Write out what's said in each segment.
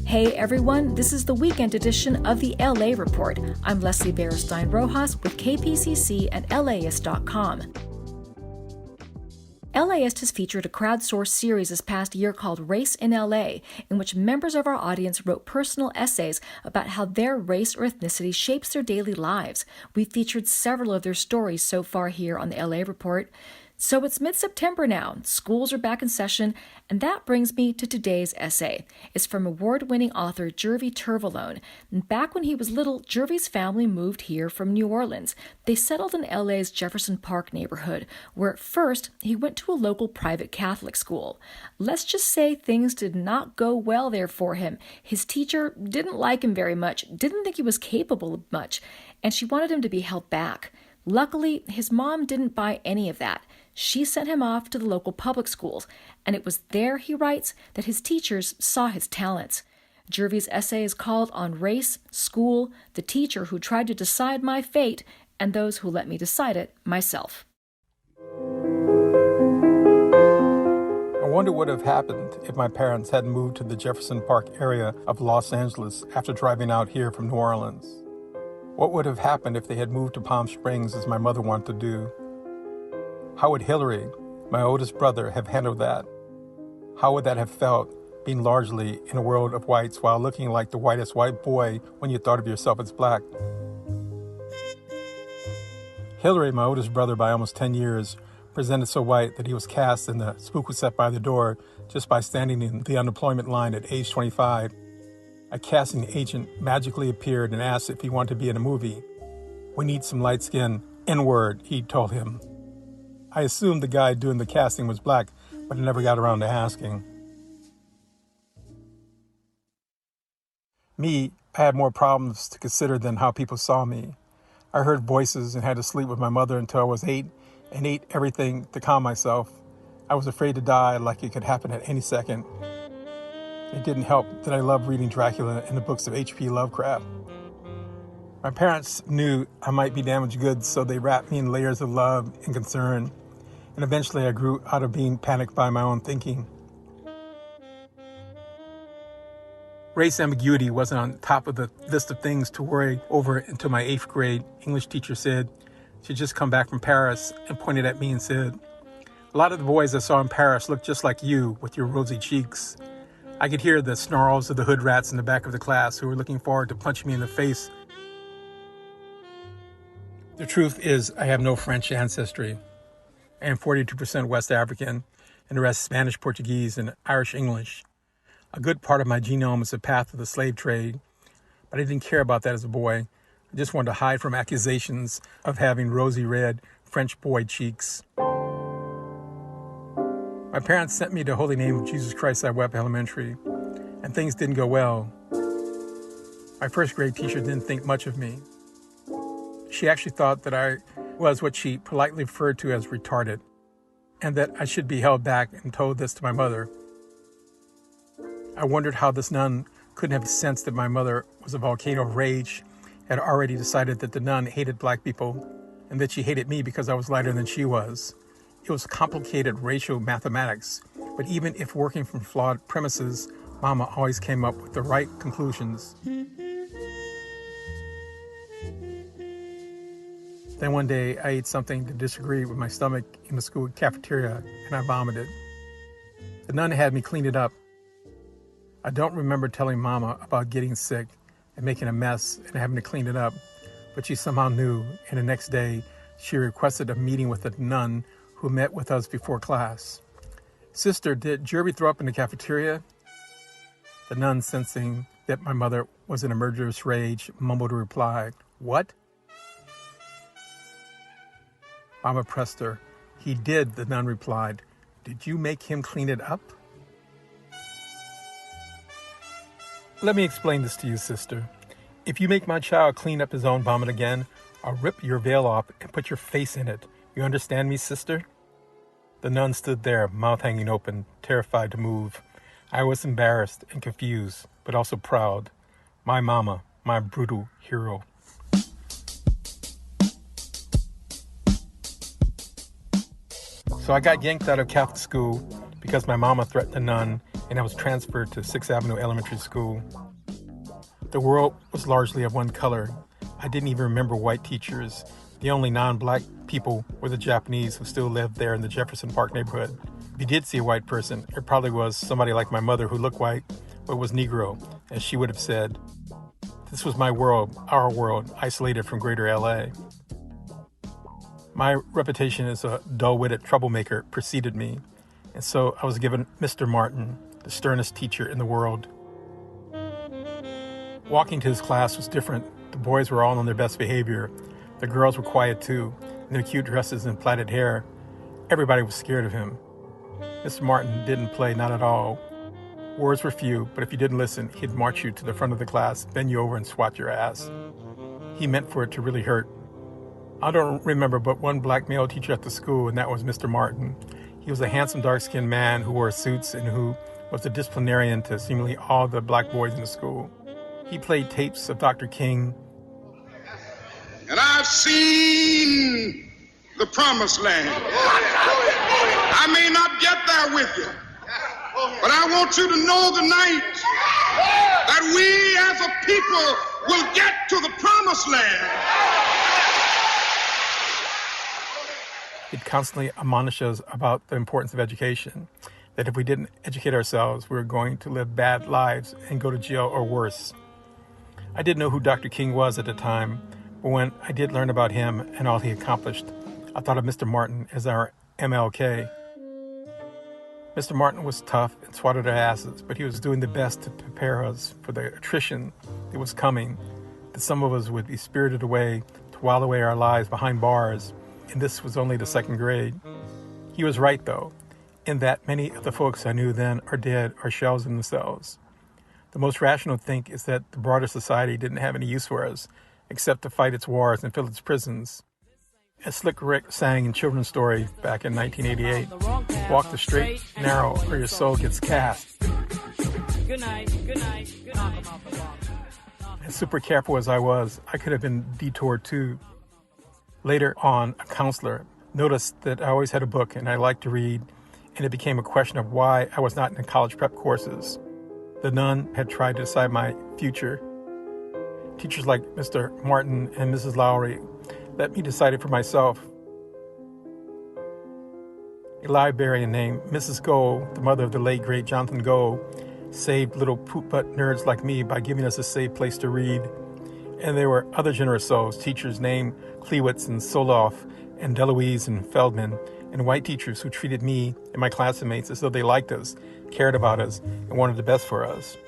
Hey everyone, this is the weekend edition of the LA Report. I'm Leslie Bearstein Rojas with KPCC and LAist.com. LAist has featured a crowdsourced series this past year called Race in LA, in which members of our audience wrote personal essays about how their race or ethnicity shapes their daily lives. We've featured several of their stories so far here on the LA Report. So it's mid-September now, schools are back in session, and that brings me to today's essay. It's from award-winning author Jervy Tervalone. And back when he was little, Jervy's family moved here from New Orleans. They settled in LA's Jefferson Park neighborhood, where at first he went to a local private Catholic school. Let's just say things did not go well there for him. His teacher didn't like him very much, didn't think he was capable of much, and she wanted him to be held back. Luckily, his mom didn't buy any of that. She sent him off to the local public schools, and it was there, he writes, that his teachers saw his talents. Jervy's essay is called On Race, School, the Teacher Who Tried to Decide My Fate, and Those Who Let Me Decide It Myself. I wonder what would have happened if my parents hadn't moved to the Jefferson Park area of Los Angeles after driving out here from New Orleans. What would have happened if they had moved to Palm Springs as my mother wanted to do? How would Hillary, my oldest brother, have handled that? How would that have felt, being largely in a world of whites while looking like the whitest white boy when you thought of yourself as black? Hillary, my oldest brother by almost 10 years, presented so white that he was cast in The Spook Was Set by the Door just by standing in the unemployment line at age 25. A casting agent magically appeared and asked if he wanted to be in a movie. "We need some light-skinned N-word," he told him. I assumed the guy doing the casting was black, but I never got around to asking. Me, I had more problems to consider than how people saw me. I heard voices and had to sleep with my mother until I was 8 and ate everything to calm myself. I was afraid to die like it could happen at any second. It didn't help that I loved reading Dracula and the books of H.P. Lovecraft. My parents knew I might be damaged goods, so they wrapped me in layers of love and concern. And eventually I grew out of being panicked by my own thinking. Race ambiguity wasn't on top of the list of things to worry over until my 8th grade English teacher said she'd just come back from Paris and pointed at me and said, "A lot of the boys I saw in Paris looked just like you with your rosy cheeks." I could hear the snarls of the hood rats in the back of the class who were looking forward to punching me in the face. The truth is, I have no French ancestry. I am 42% West African, and the rest Spanish, Portuguese, and Irish English. A good part of my genome is the path of the slave trade, but I didn't care about that as a boy. I just wanted to hide from accusations of having rosy red French boy cheeks. My parents sent me to Holy Name of Jesus Christ I Wept Elementary, and things didn't go well. My first grade teacher didn't think much of me. She actually thought that I was what she politely referred to as retarded, and that I should be held back, and told this to my mother. I wondered how this nun couldn't have sensed that my mother was a volcano of rage, had already decided that the nun hated black people, and that she hated me because I was lighter than she was. It was complicated racial mathematics, but even if working from flawed premises, Mama always came up with the right conclusions. Then one day I ate something to disagree with my stomach in the school cafeteria, and I vomited. The nun had me clean it up. I don't remember telling Mama about getting sick and making a mess and having to clean it up, but she somehow knew, and the next day she requested a meeting with the nun who met with us before class. "Sister, did Jervy throw up in the cafeteria?" The nun, sensing that my mother was in a murderous rage, mumbled a reply, "What?" Mama pressed her. "He did," the nun replied. "Did you make him clean it up?" Let me explain this to you, sister. If you make my child clean up his own vomit again, I'll rip your veil off and put your face in it. You understand me, sister? The nun stood there, mouth hanging open, terrified to move. I was embarrassed and confused, but also proud. My mama, my brutal hero. So I got yanked out of Catholic school because my mama threatened the nun and I was transferred to 6th Avenue Elementary School. The world was largely of one color. I didn't even remember white teachers. The only non-black people were the Japanese who still lived there in the Jefferson Park neighborhood. If you did see a white person, it probably was somebody like my mother who looked white but was Negro, as she would have said. This was my world, our world, isolated from greater LA. My reputation as a dull-witted troublemaker preceded me, and so I was given Mr. Martin, the sternest teacher in the world. Walking to his class was different. The boys were all on their best behavior. The girls were quiet too, in their cute dresses and plaited hair. Everybody was scared of him. Mr. Martin didn't play, not at all. Words were few, but if you didn't listen, he'd march you to the front of the class, bend you over, and swat your ass. He meant for it to really hurt. I don't remember but one black male teacher at the school, and that was Mr. Martin. He was a handsome, dark-skinned man who wore suits and who was the disciplinarian to seemingly all the black boys in the school. He played tapes of Dr. King. And I've seen the promised land. I may not get there with you, but I want you to know tonight that we as a people will get to the promised land. He'd constantly admonish us about the importance of education, that if we didn't educate ourselves, we were going to live bad lives and go to jail or worse. I didn't know who Dr. King was at the time, but when I did learn about him and all he accomplished, I thought of Mr. Martin as our MLK. Mr. Martin was tough and swatted our asses, but he was doing the best to prepare us for the attrition that was coming, that some of us would be spirited away to while away our lives behind bars, and this was only the second grade. He was right, though, in that many of the folks I knew then are dead or shells in themselves. The most rational think is that the broader society didn't have any use for us, except to fight its wars and fill its prisons. As Slick Rick sang in Children's Story back in 1988, walk the straight, narrow, or your soul gets cast. Good night, good night, good night. As super careful as I was, I could have been detoured too. Later on, a counselor noticed that I always had a book and I liked to read, and it became a question of why I was not in college prep courses. The nun had tried to decide my future. Teachers like Mr. Martin and Mrs. Lowry let me decide it for myself. A librarian named Mrs. Gold, the mother of the late great Jonathan Gold, saved little poop-butt nerds like me by giving us a safe place to read. And there were other generous souls, teachers named Klewitz and Soloff and DeLuise and Feldman, and white teachers who treated me and my classmates as though they liked us, cared about us, and wanted the best for us.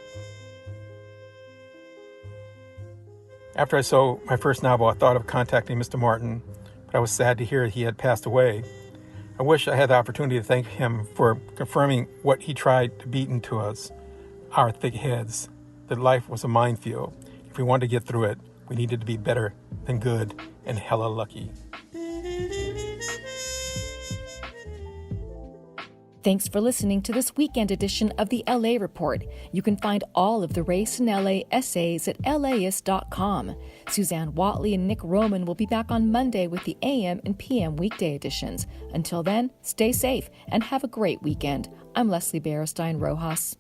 After I sold my first novel, I thought of contacting Mr. Martin, but I was sad to hear he had passed away. I wish I had the opportunity to thank him for confirming what he tried to beat into us, our thick heads, that life was a minefield. If we wanted to get through it, we needed to be better than good and hella lucky. Thanks for listening to this weekend edition of the LA Report. You can find all of the Race in LA essays at LAist.com. Suzanne Watley and Nick Roman will be back on Monday with the AM and PM weekday editions. Until then, stay safe and have a great weekend. I'm Leslie Berenstein Rojas.